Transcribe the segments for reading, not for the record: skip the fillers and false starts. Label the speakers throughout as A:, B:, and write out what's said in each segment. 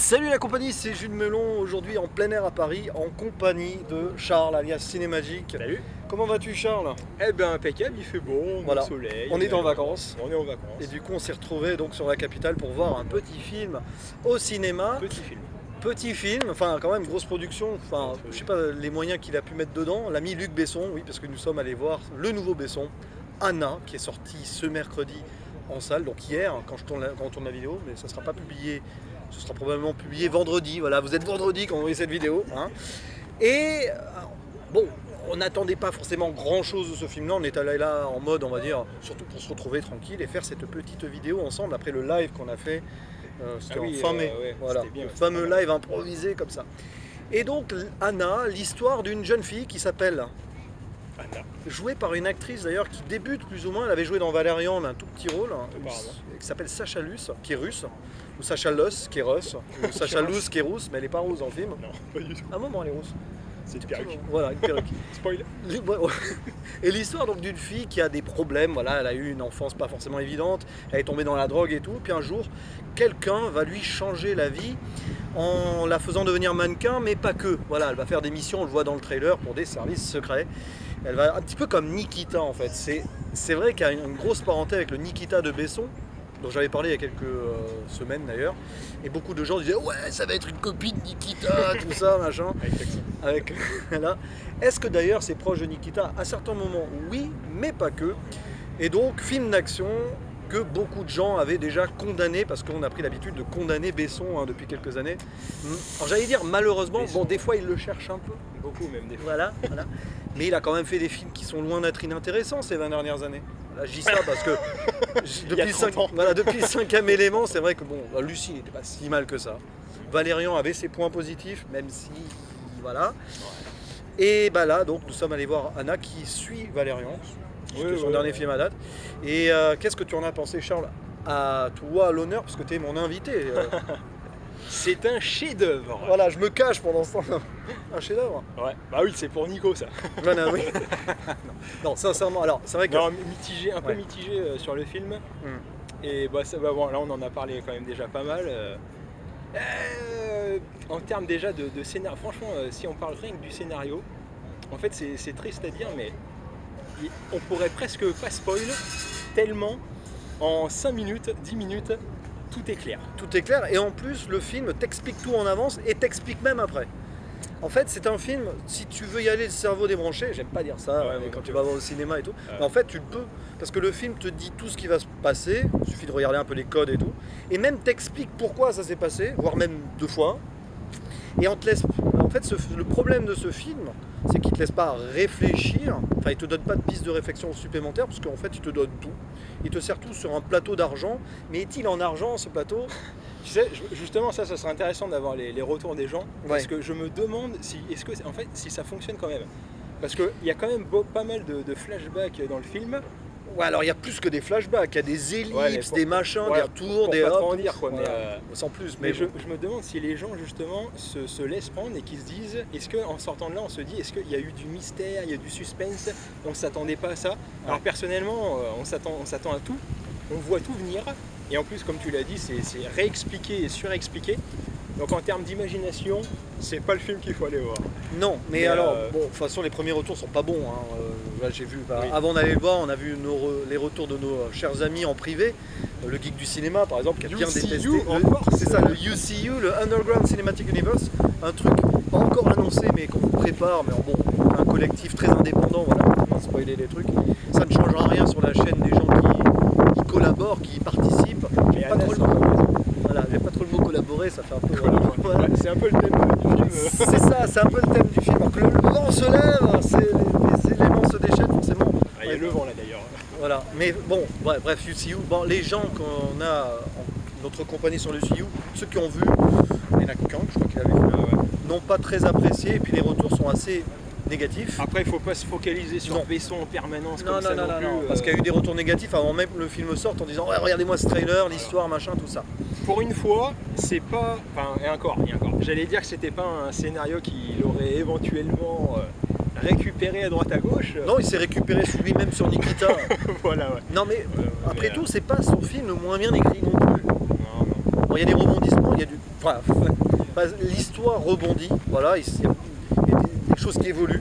A: Salut la compagnie, c'est Jules Melon, aujourd'hui en plein air à Paris, en compagnie de Charles alias Cinémagique.
B: Salut.
A: Comment vas-tu Charles?
B: Eh ben impeccable, il fait beau,
A: Voilà.
B: bon soleil.
A: On est en vacances.
B: On est en vacances.
A: Et du coup on s'est retrouvé donc sur la capitale pour voir un petit film au cinéma.
B: Petit film.
A: Petit film, enfin quand même grosse production, enfin je sais pas les moyens qu'il a pu mettre dedans. L'ami Luc Besson, oui, parce que nous sommes allés voir le nouveau Besson, Anna, qui est sorti ce mercredi en salle, donc hier quand on tourne la vidéo, mais ça ne sera pas publié, ce sera probablement publié vendredi. Voilà, vous êtes vendredi quand vous voyez cette vidéo. Hein. Et bon, on n'attendait pas forcément grand chose de ce film-là, on est allé là en mode, on va dire, surtout pour se retrouver tranquille et faire cette petite vidéo ensemble après le live qu'on a fait. C'était en fin mai,
B: ouais,
A: voilà,
B: bien,
A: le fameux live improvisé comme ça. Et donc Anna, l'histoire d'une jeune fille qui s'appelle
B: Anna.
A: Jouée par une actrice d'ailleurs qui débute plus ou moins, elle avait joué dans Valérian mais un tout petit rôle, qui s'appelle Sacha Luce, qui est russe, ou Sacha Luce, qui est russe, ou Sacha Luce qui est rousse, mais elle n'est pas rousse dans le film.
B: Non, pas du tout.
A: À un moment elle est rousse.
B: C'est une perruque.
A: Voilà, une perruque.
B: Spoil.
A: Et l'histoire donc d'une fille qui a des problèmes, voilà, elle a eu une enfance pas forcément évidente, elle est tombée dans la drogue et tout, puis un jour, quelqu'un va lui changer la vie en la faisant devenir mannequin, mais pas que. Voilà, elle va faire des missions, on le voit dans le trailer, pour des services secrets. Elle va un petit peu comme Nikita en fait. C'est vrai qu'il y a une grosse parenté avec le Nikita de Besson, dont j'avais parlé il y a quelques semaines d'ailleurs, et beaucoup de gens disaient ouais ça va être une copine de Nikita, tout ça, machin. Avec là. Est-ce que d'ailleurs c'est proche de Nikita? À certains moments oui, mais pas que. Et donc film d'action que beaucoup de gens avaient déjà condamné, parce qu'on a pris l'habitude de condamner Besson depuis quelques années. Alors j'allais dire malheureusement,
B: Besson.
A: Bon des fois il le cherche un peu.
B: Beaucoup même des fois.
A: Voilà. Mais il a quand même fait des films qui sont loin d'être inintéressants ces 20 dernières années. Là, je dis ça parce que depuis le 5e élément, c'est vrai que bon, Lucie n'était pas si mal que ça. Valérian avait ses points positifs, même si voilà. Et bah là, donc nous sommes allés voir Anna qui suit Valérian, c'était son dernier film à date. Et qu'est-ce que tu en as pensé, Charles? À toi l'honneur, parce que tu es mon invité.
B: C'est un chef-d'œuvre.
A: Voilà, je me cache pendant ce temps. Un chef-d'œuvre.
B: Ouais. Bah oui, c'est pour Nico ça.
A: Voilà, oui. Non, sincèrement, alors c'est vrai que.
B: Non, mitigé, un peu mitigé sur le film. Et bah, bon, là on en a parlé quand même déjà pas mal. En termes déjà de scénario, franchement, si on parle rien que du scénario, en fait c'est triste à dire, mais on pourrait presque pas spoil, tellement en 5 minutes, 10 minutes, tout est clair.
A: Tout est clair, et en plus le film t'explique tout en avance et t'explique même après. En fait c'est un film, si tu veux y aller le cerveau débranché, j'aime pas dire ça quand tu vas voir au cinéma et tout, mais en fait tu le peux, parce que le film te dit tout ce qui va se passer, il suffit de regarder un peu les codes et tout, et même t'explique pourquoi ça s'est passé, voire même 2 fois, et on te laisse... En fait le problème de ce film, c'est qu'il te laisse pas réfléchir, enfin il te donne pas de piste de réflexion supplémentaire, parce qu'en fait il te donne tout, il te sert tout sur un plateau d'argent, mais est-il en argent ce plateau?
B: Tu sais, justement ça serait intéressant d'avoir les retours des gens, parce que je me demande si ça fonctionne quand même, parce qu'il y a quand même pas mal de flashbacks dans le film.
A: Ouais, alors il y a plus que des flashbacks, il y a des ellipses, des machins, des retours, des
B: pas
A: hops,
B: trop en dire quoi, mais
A: sans plus.
B: Mais je me demande si les gens justement se laissent prendre et qu'ils se disent, est-ce qu'en sortant de là on se dit, est-ce qu'il y a eu du mystère, il y a du suspense, on s'attendait pas à ça. Alors personnellement on s'attend à tout, on voit tout venir, et en plus comme tu l'as dit c'est réexpliqué et surexpliqué. Donc en termes d'imagination, c'est pas le film qu'il faut aller voir.
A: Non, mais alors, bon, de toute façon les premiers retours sont pas bons. Là j'ai vu, avant d'aller le voir, on a vu les retours de nos chers amis en privé. Le geek du cinéma par exemple, qui a bien détesté. C'est ça, le UCU, le Underground Cinematic Universe, un truc pas encore annoncé mais qu'on vous prépare, mais bon, un collectif très indépendant, voilà, pour pas spoiler les trucs. Ça ne changera rien sur la chaîne des gens qui collaborent, qui participent. J'aime pas trop le mot collaborer, ça fait un peu...
B: Voilà. C'est un peu le thème du film.
A: C'est ça, c'est un peu le thème du film. Alors que le vent se lève, les éléments se déchaînent forcément.
B: Il y a le vent là d'ailleurs.
A: Voilà, mais bon, bref, UCU, bon, les gens qu'on a en notre compagnie sur le UCU, ceux qui ont vu, il y en a qu'un, je crois qu'il avait vu, n'ont pas très apprécié, et puis les retours sont assez négatifs.
B: Après, il ne faut pas se focaliser sur Besson en permanence comme ça non plus.
A: Parce qu'il y a eu des retours négatifs avant même que le film sorte en disant ouais, regardez-moi ce trailer, l'histoire, machin, tout ça.
B: Pour une fois, c'est pas... Enfin, et encore. J'allais dire que c'était pas un scénario qu'il aurait éventuellement récupéré à droite à gauche.
A: Non, il s'est récupéré lui-même sur Nikita.
B: Voilà, ouais.
A: Non mais après tout, c'est pas son film le moins bien écrit non plus.
B: Non.
A: Bon, il y a des rebondissements, il y a du. Enfin, l'histoire rebondit, voilà, il y a des choses qui évoluent.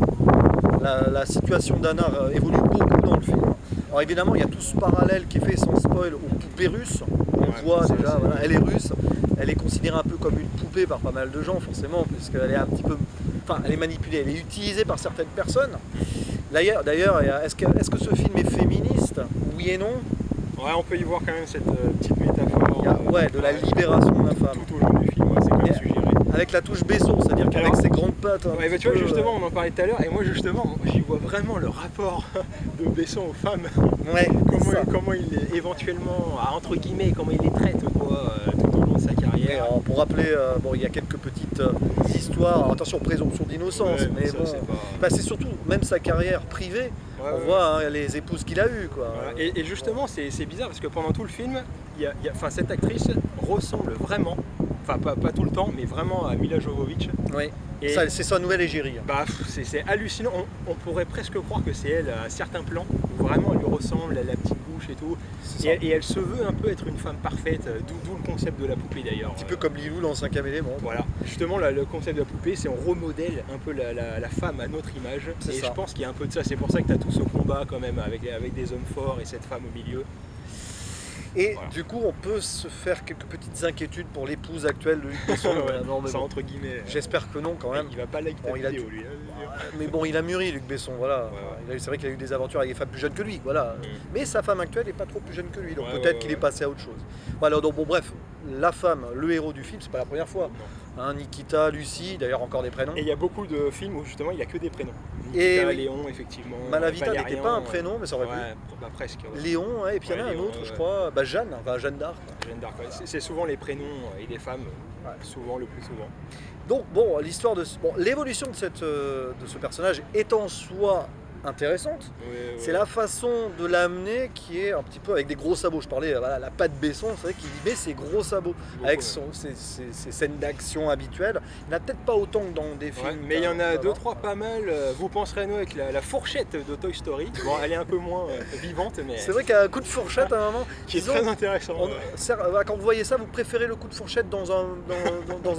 A: La situation d'Anna évolue beaucoup dans le film. Alors évidemment, il y a tout ce parallèle qui est fait sans spoil aux poupées russes. On voit déjà, voilà, elle est russe, elle est considérée un peu comme une poupée par pas mal de gens, forcément, puisqu'elle est un petit peu. Enfin, elle est manipulée, elle est utilisée par certaines personnes. D'ailleurs, est-ce que ce film est féministe? Oui et non.
B: Ouais, on peut y voir quand même cette petite métaphore.
A: De la libération de la femme.
B: Tout au long du film, c'est quand même suggéré.
A: Avec la touche Besson, c'est-à-dire qu'avec ses grandes pattes.
B: Ouais, tu vois, justement, on en parlait tout à l'heure, et moi, justement, j'y vois vraiment le rapport de Besson aux femmes.
A: Ouais,
B: comment il les, éventuellement, entre guillemets, comment il les traite, quoi, tout au long de sa carrière.
A: Alors, pour rappeler, il y a quelques petites histoires. Alors, attention, présomption d'innocence, mais
B: ça,
A: bon. C'est surtout, même sa carrière privée, on voit les épouses qu'il a eues, quoi.
B: Voilà. Et justement, c'est bizarre parce que pendant tout le film, cette actrice ressemble vraiment. Enfin, pas tout le temps, mais vraiment à Mila Jovovich.
A: Oui, c'est sa nouvelle égérie.
B: C'est hallucinant. On pourrait presque croire que c'est elle à certains plans. Où vraiment, elle lui ressemble, elle a la petite bouche et tout. Et elle se veut un peu être une femme parfaite, d'où le concept de la poupée d'ailleurs.
A: Un petit peu comme Lilou dans 5e élément.
B: Voilà. Justement, le concept de la poupée, c'est on remodèle un peu la femme à notre image. Et je pense qu'il y a un peu de ça. C'est pour ça que tu as tout ce combat quand même avec des hommes forts et cette femme au milieu.
A: Et du coup, on peut se faire quelques petites inquiétudes pour l'épouse actuelle de Luc Besson.
B: Entre guillemets.
A: J'espère que non, quand même.
B: Il va pas liker ta vidéo, lui.
A: Mais bon, il a mûri, Luc Besson, voilà. C'est vrai qu'il a eu des aventures avec des femmes plus jeunes que lui, voilà. Mais sa femme actuelle n'est pas trop plus jeune que lui, donc peut-être qu'il est passé à autre chose. Voilà, donc bon, bref, la femme, le héros du film, c'est pas la première fois. Nikita, Lucie, d'ailleurs encore des prénoms.
B: Et il y a beaucoup de films où justement il n'y a que des prénoms. Nikita, Léon, effectivement.
A: Malavita n'était pas un prénom, mais ça aurait pu.
B: Presque.
A: Léon, et puis il y en a un autre, je crois, Jeanne, Jeanne d'Arc.
B: Jeanne d'Arc, c'est souvent les prénoms et les femmes, souvent, le plus souvent.
A: Donc bon, l'histoire de l'évolution de ce personnage est en soi intéressante. C'est la façon de l'amener qui est un petit peu avec des gros sabots. Je parlais la patte Besson, c'est vrai qu'il y met ses gros sabots avec ses scènes d'action habituelles. Il n'y en a peut-être pas autant que dans des films.
B: Mais il y en a 2-3 pas mal. Vous penserez à nous avec la fourchette de Toy Story. Bon, elle est un peu moins vivante, mais
A: c'est vrai qu'il y a un coup de fourchette à un moment
B: qui est très intéressant.
A: Quand vous voyez ça, vous préférez le coup de fourchette dans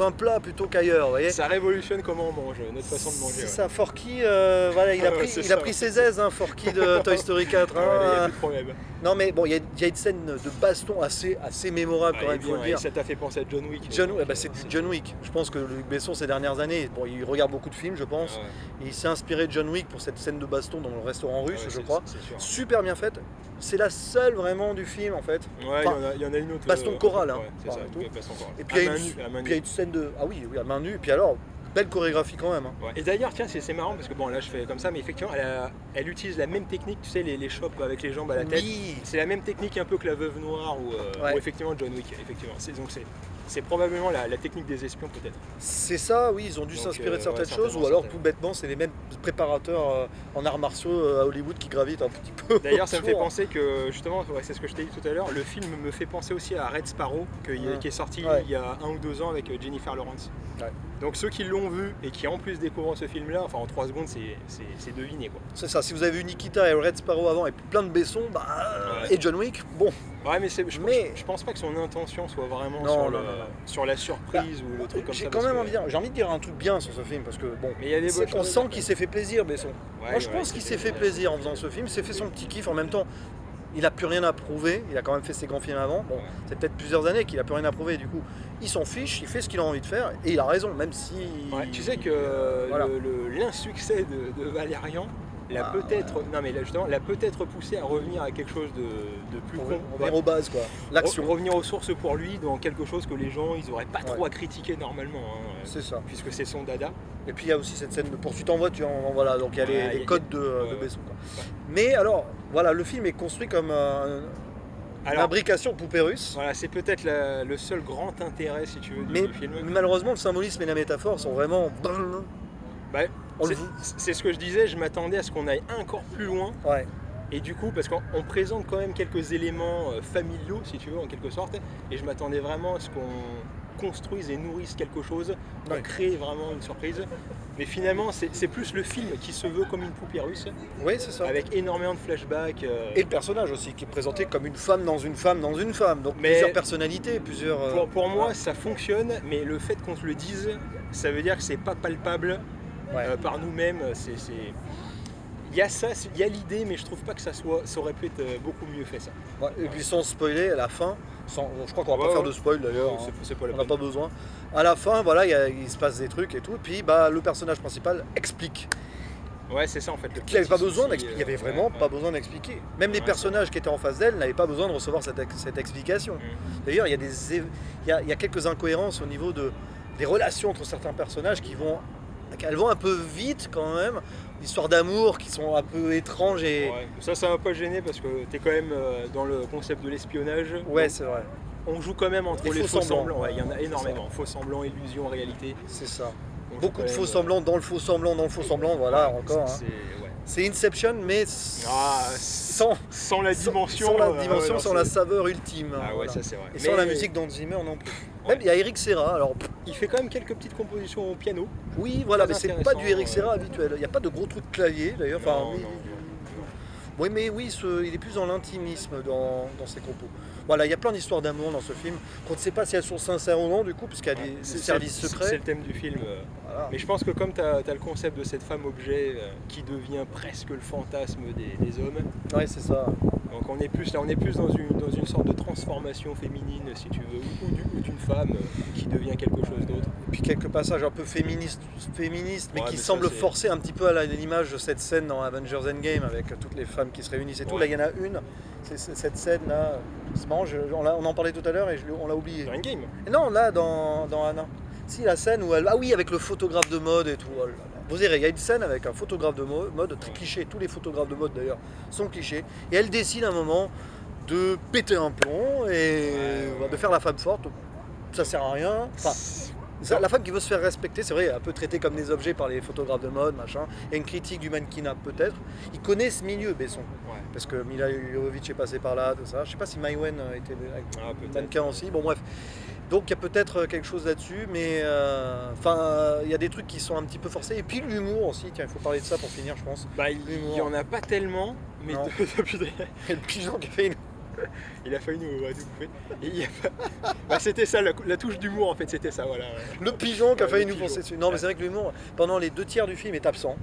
A: un plat plutôt qu'ailleurs, vous voyez.
B: Ça révolutionne comment on mange, notre façon de manger.
A: C'est ça, Forky, il a pris ses aises, Forky de Toy Story 4.
B: Il n'y a plus de problème.
A: Non mais bon, il y a une scène de baston assez mémorable quand même, faut le dire.
B: Ça t'a fait penser à John Wick.
A: C'est John Wick. Je pense que Luc Besson ces dernières années, il regarde beaucoup de films, je pense. Et il s'est inspiré de John Wick pour cette scène de baston dans le restaurant russe, je crois. Super bien faite. C'est la seule vraiment du film en fait.
B: Il y en a une autre.
A: Baston chorale.
B: C'est ça, baston chorale.
A: Et puis il y a une scène de. Ah oui, à main nue. Et puis alors. Belle chorégraphie quand même.
B: Et d'ailleurs, tiens, c'est marrant parce que bon, là je fais comme ça, mais effectivement, elle utilise la même technique, tu sais, les chopes avec les jambes à la tête. C'est la même technique un peu que la Veuve Noire ou effectivement John Wick. Effectivement, c'est probablement la technique des espions peut-être.
A: C'est ça, oui, ils ont dû s'inspirer de certaines choses, ou alors tout bêtement, c'est les mêmes préparateurs en arts martiaux à Hollywood qui gravitent un petit peu.
B: D'ailleurs, ça me fait penser que justement, c'est ce que je t'ai dit tout à l'heure, le film me fait penser aussi à Red Sparrow, qui est sorti il y a 1 ou 2 ans avec Jennifer Lawrence. Donc ceux qui l'ont vu et qui en plus découvrent ce film-là, enfin en 3 secondes, c'est deviné quoi.
A: C'est ça, si vous avez vu Nikita et Red Sparrow avant et plein de Besson, et John Wick, bon.
B: Ouais, mais je pense pas que son intention soit vraiment sur la surprise ou le truc comme ça.
A: J'ai quand même envie de dire un truc bien sur ce film parce que bon, on sent qu'il s'est fait plaisir, Besson. Moi je pense qu'il s'est fait plaisir en faisant ce film, il s'est fait son petit kiff en même temps. Il n'a plus rien à prouver, il a quand même fait ses grands films avant. Bon, c'est peut-être plusieurs années qu'il n'a plus rien à prouver, du coup, il s'en fiche, il fait ce qu'il a envie de faire, et il a raison, même si.
B: Tu sais que l'insuccès de Valérian l'a peut-être poussé à revenir à quelque chose de plus
A: revenir aux bases, quoi. L'action.
B: Revenir aux sources pour lui dans quelque chose que les gens ils auraient pas trop à critiquer normalement.
A: C'est ça.
B: Puisque c'est son dada.
A: Et puis il y a aussi cette scène de poursuite en voiture, voilà, donc il y a les codes de Besson. Quoi. Mais alors, voilà, le film est construit comme une imbrication poupée russe.
B: Voilà, c'est peut-être le seul grand intérêt, si tu veux, du film.
A: Mais malheureusement, le symbolisme et la métaphore sont vraiment.
B: C'est ce que je disais, je m'attendais à ce qu'on aille encore plus loin.
A: Ouais.
B: Et du coup, parce qu'on présente quand même quelques éléments familiaux, si tu veux, en quelque sorte, et je m'attendais vraiment à ce construisent et nourrissent quelque chose pour
A: Ouais.
B: créer vraiment une surprise. Mais finalement, c'est plus le film qui se veut comme une poupée russe,
A: Oui, c'est ça.
B: avec énormément de flashbacks.
A: Et le personnage aussi, qui est présenté comme une femme dans une femme dans une femme. Donc
B: Mais-
A: plusieurs personnalités, plusieurs...
B: Pour moi, ça fonctionne, mais le fait qu'on te le dise, ça veut dire que c'est pas palpable
A: ouais.
B: par nous-mêmes. Il y a ça, il y a l'idée, mais je trouve pas que ça aurait pu être beaucoup mieux fait ça.
A: Ouais, et puis sans spoiler, à la fin, je crois qu'on va
B: Ouais,
A: pas faire
B: ouais.
A: de spoil d'ailleurs, hein.
B: C'est pas la
A: On n'a
B: peine.
A: pas besoin. À la fin, voilà, il se passe des trucs et tout, et puis le personnage principal explique.
B: Ouais, c'est ça en fait. Le
A: Il n'y avait pas
B: petit
A: besoin
B: souci,
A: d'expliquer, il n'y avait vraiment
B: ouais,
A: pas
B: ouais.
A: besoin d'expliquer. Même les
B: Ouais,
A: personnages qui étaient en face d'elle n'avaient pas besoin de recevoir cette explication. D'ailleurs, il y a quelques incohérences au niveau des relations entre certains personnages elles vont un peu vite quand même. Histoires d'amour qui sont un peu étranges et...
B: Ouais. Ça m'a pas gêné parce que t'es quand même dans le concept de l'espionnage.
A: Ouais,
B: Donc,
A: c'est vrai.
B: on joue quand même entre
A: Les
B: les
A: faux
B: faux
A: semblants.
B: semblants. Ouais, il y en a
A: C'est
B: énormément. Faux semblants, illusions, réalité.
A: C'est ça.
B: On joue
A: Beaucoup
B: quand
A: de
B: même,
A: faux semblants dans le faux semblant, dans le faux semblant, voilà, encore. Hein.
B: Ouais.
A: C'est Inception, mais
B: Ah, sans la dimension.
A: sans la
B: ouais,
A: dimension,
B: non,
A: sans la
B: c'est-
A: saveur ultime.
B: Ah ouais,
A: voilà.
B: ça c'est vrai.
A: Et sans la
B: Mais
A: musique d'Hans Zimmer non plus.
B: Ouais.
A: Même il y a Eric Serra, alors
B: il fait quand même quelques petites compositions au piano.
A: oui, voilà,
B: Très
A: mais c'est pas
B: intéressant,
A: du Eric Serra habituel. Il n'y a pas de gros trucs de clavier d'ailleurs. Enfin,
B: Non,
A: oui,
B: non.
A: oui, mais oui, il est plus dans l'intimisme dans ses compos. Voilà, il y a plein d'histoires d'amour dans ce film qu'on ne sait pas si elles sont sincères ou non, du coup, puisqu'il y a des services
B: C'est
A: secrets.
B: le thème du film.
A: Voilà.
B: Mais je pense que comme tu as le concept de cette femme objet qui devient presque le fantasme des hommes,
A: Ouais, c'est ça.
B: donc on est plus dans une sorte de transformation féminine, si tu veux, ou d'une femme qui devient quelque chose d'autre.
A: Et puis quelques passages un peu féministes mais
B: Ouais,
A: qui
B: mais ça,
A: semblent
B: c'est-
A: forcer un petit peu à l'image de cette scène dans Avengers Endgame avec toutes les femmes qui se réunissent et tout.
B: Ouais.
A: Là, il y en a une, c'est cette scène-là. C'est marrant, on en parlait tout à l'heure et on l'a oublié.
B: Dans Endgame.
A: Et non, là, dans Anna. Si, la scène où elle... Ah oui, avec le photographe de mode et tout. Oh là là. Vous verrez, il y a une scène avec un photographe de mode, très cliché. Tous les photographes de mode, d'ailleurs, sont clichés. Et elle décide à un moment de péter un plomb et
B: Ouais.
A: de faire la femme forte. Ça sert à rien. Enfin, la femme qui veut se faire respecter, c'est vrai, un peu traitée comme des objets par les photographes de mode, machin. Il y a une critique du mannequinat, peut-être. Ils connaissent ce milieu, Besson.
B: Ouais.
A: Parce que Mila Jovovich est passée par là, tout ça. Je sais pas si Maïwen était
B: Ah, peut-être.
A: mannequin aussi. Bon, bref. Donc il y a peut-être quelque chose là-dessus, mais il y a des trucs qui sont un petit peu forcés. Et puis l'humour aussi, tiens, il faut parler de ça pour finir, je pense.
B: Bah, il
A: L'humour.
B: y en a pas tellement, mais
A: Non.
B: depuis
A: Et le pigeon qui fait une...
B: il a failli nous bouffer. Et il y a pas- Bah, c'était ça, la touche d'humour en fait, c'était ça, voilà.
A: Le pigeon qui a
B: Ouais,
A: failli
B: le
A: nous
B: pigeon.
A: foncer dessus. Non, mais c'est vrai que l'humour, pendant les 2 tiers du film, est absent.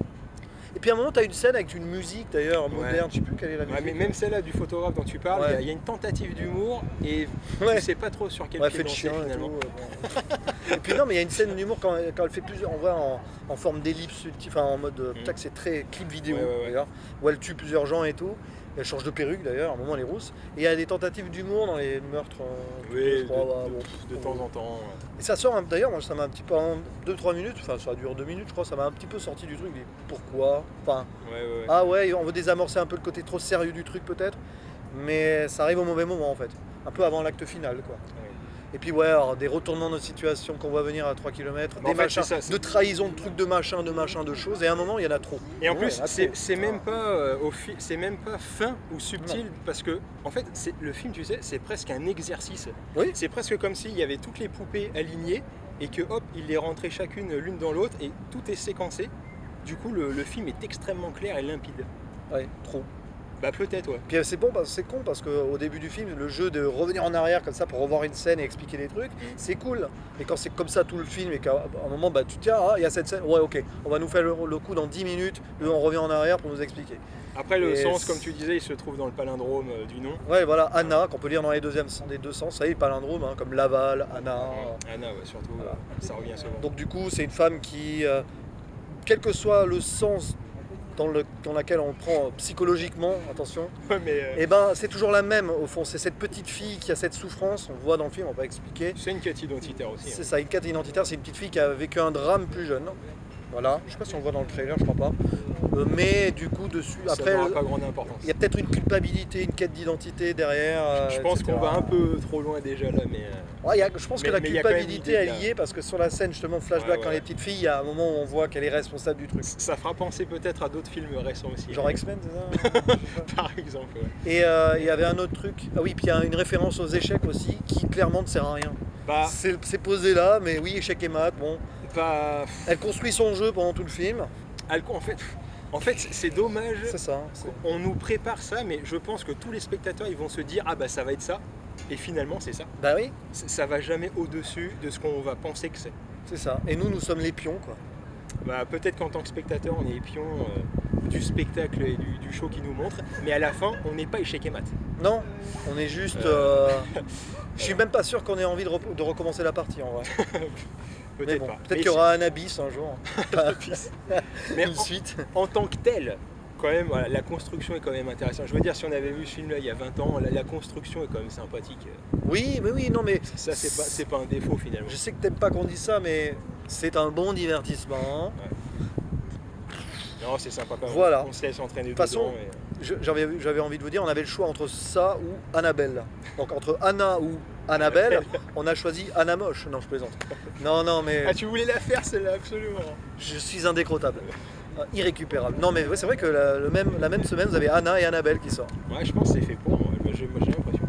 A: Et puis à un moment, tu as une scène avec une musique d'ailleurs moderne, je sais plus quelle est la
B: Ouais,
A: musique.
B: mais même celle-là du photographe dont tu parles,
A: Ouais.
B: il y a une tentative d'humour et
A: Ouais.
B: tu sais pas trop sur quel
A: Ouais,
B: pied
A: fait de
B: danser
A: chien et
B: finalement.
A: tout. Bon. Et puis non, mais il y a une scène d'humour quand elle fait plusieurs, on voit en forme d'ellipse, enfin en mode, putain que c'est très clip vidéo
B: Ouais.
A: d'ailleurs, où elle tue plusieurs gens et tout. Elle change de perruque d'ailleurs, à un moment elle est rousse. Et il y a des tentatives d'humour dans les meurtres.
B: Oui,
A: je crois, ouais, bon.
B: de temps en temps.
A: Et ça sort, d'ailleurs, moi ça m'a un petit peu, en 2-3 minutes, enfin ça dure 2 minutes je crois, ça m'a un petit peu sorti du truc. Mais pourquoi? Enfin,
B: Ouais.
A: ah ouais, on veut désamorcer un peu le côté trop sérieux du truc peut-être, mais ça arrive au mauvais moment en fait, un peu avant l'acte final quoi.
B: Ouais.
A: Et puis ouais, alors, des retournements de situation qu'on voit venir à 3 km,
B: En
A: des
B: fait,
A: machins,
B: c'est ça, c'est-
A: de trahison, de trucs de machin, de choses, et à un moment il y en a trop.
B: Et en
A: Ouais,
B: plus,
A: il y en a
B: c'est
A: trop.
B: c'est même pas c'est même pas fin ou subtil parce que en fait, le film, tu sais, c'est presque un exercice.
A: Oui.
B: C'est presque comme s'il y avait toutes les poupées alignées et que hop, il les rentrait chacune l'une dans l'autre et tout est séquencé. Du coup, le film est extrêmement clair et limpide.
A: Ouais, trop.
B: Bah peut-être, ouais.
A: Puis c'est con parce qu'au début du film, le jeu de revenir en arrière comme ça pour revoir une scène et expliquer des trucs, c'est cool. Mais quand c'est comme ça tout le film et qu'à un moment bah, tu te dis ah il y a cette scène, ouais ok, on va nous faire le coup dans 10 minutes, on revient en arrière pour nous expliquer.
B: Après, le
A: Et
B: sens,
A: c'est-
B: comme tu disais, il se trouve dans le palindrome du nom.
A: Ouais voilà, Anna, qu'on peut lire dans les deux sens, ça y est, palindrome, hein, comme Laval, Anna.
B: Anna, ouais, surtout,
A: Voilà.
B: ça revient souvent.
A: Donc du coup c'est une femme qui, quel que soit le sens dans laquelle on le prend psychologiquement, attention,
B: Ouais, mais
A: et ben c'est toujours la même au fond, c'est cette petite fille qui a cette souffrance, on le voit dans le film, on va expliquer.
B: c'est une quête identitaire aussi.
A: C'est ça, une quête identitaire, c'est une petite fille qui a vécu un drame plus jeune. Voilà, je sais pas si on le voit dans le trailer, je crois pas. Mais du coup, dessus,
B: Ça
A: après,
B: n'aura pas grande importance.
A: il y a peut-être une culpabilité, une quête d'identité derrière.
B: Je pense
A: etc.
B: qu'on va un peu trop loin déjà là, mais
A: Ouais, je pense que la
B: mais il y a quand même
A: culpabilité,
B: l'idée de
A: elle y est parce que sur la scène, justement, flashback,
B: Ouais,
A: quand
B: ouais.
A: les petites filles, il y a un moment où on voit qu'elle est responsable du truc.
B: ça fera penser peut-être à d'autres films récents aussi.
A: Genre X-Men, c'est ça?
B: Par exemple, ouais.
A: Et il y avait un autre truc. Ah oui, puis il y a une référence aux échecs aussi qui clairement ne sert à rien.
B: Bah,
A: C'est posé là, mais oui, échec et maths, bon.
B: bah,
A: Elle construit son jeu pendant tout le film.
B: en fait, c'est dommage.
A: C'est ça.
B: On nous prépare ça, mais je pense que tous les spectateurs ils vont se dire ah bah ça va être ça, et finalement c'est ça.
A: Bah oui,
B: Ça va jamais au-dessus de ce qu'on va penser que c'est.
A: c'est ça. Et nous sommes les pions, quoi.
B: Bah, peut-être qu'en tant que spectateur on est les pions du spectacle et du show qui nous montre, mais à la fin on n'est pas échec et mat.
A: Non, on est juste. Je suis même pas sûr qu'on ait envie de recommencer la partie en vrai. Mais
B: Peut-être
A: bon,
B: pas.
A: peut-être
B: Mais
A: qu'il y aura un abysse un jour.
B: Mais
A: Une suite.
B: en tant que tel, quand même, voilà, la construction est quand même intéressante. Je veux dire, si on avait vu ce film là il y a 20 ans, la construction est quand même sympathique.
A: Oui, mais oui, non, mais
B: Ça, c'est pas un défaut finalement.
A: je sais que t'aimes pas qu'on dise ça, mais c'est un bon divertissement.
B: Non, c'est sympa quand même.
A: Voilà.
B: On se laisse entraîner
A: toute façon,
B: dedans.
A: J'avais envie de vous dire, on avait le choix entre ça ou Annabelle. Donc entre Anna ou Annabelle, on a choisi Anna moche. Non, je plaisante. Non, mais
B: Ah, tu voulais la faire celle-là, absolument.
A: je suis indécrottable. Irrécupérable. Non, mais ouais, c'est vrai que la même semaine, vous avez Anna et Annabelle qui sortent.
B: Ouais, je pense que c'est fait pour. Moi, j'ai l'impression.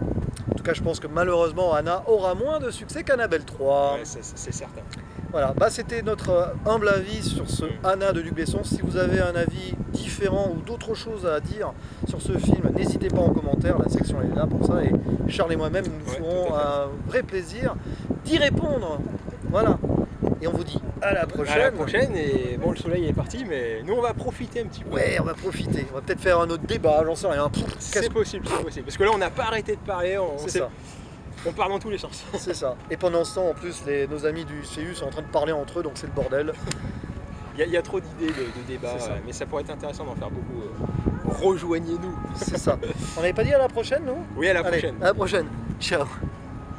A: En tout cas, je pense que malheureusement, Anna aura moins de succès qu'Annabelle 3.
B: Ouais, c'est certain.
A: Voilà, c'était notre humble avis sur ce Anna de Luc Besson. Si vous avez un avis différent ou d'autres choses à dire sur ce film, n'hésitez pas en commentaire, la section est là pour ça. Et Charles et moi-même nous ferons
B: tout à fait.
A: un vrai plaisir d'y répondre. Voilà. Et on vous dit à la prochaine.
B: À la prochaine, et bon, le soleil est parti, mais nous on va profiter un petit peu.
A: Ouais, on va profiter. On va peut-être faire un autre débat, j'en sais rien.
B: C'est possible. Parce que là on n'a pas arrêté de parler,
A: C'est ça.
B: on parle dans tous les sens.
A: C'est ça. Et pendant ce temps, en plus, nos amis du CU sont en train de parler entre eux, donc c'est le bordel.
B: Il y a trop d'idées de débats,
A: C'est ça.
B: mais ça pourrait être intéressant d'en faire beaucoup. Rejoignez-nous.
A: C'est ça. On n'avait pas dit à la prochaine, nous?
B: Oui, à la
A: Allez,
B: prochaine.
A: à la prochaine. Ciao.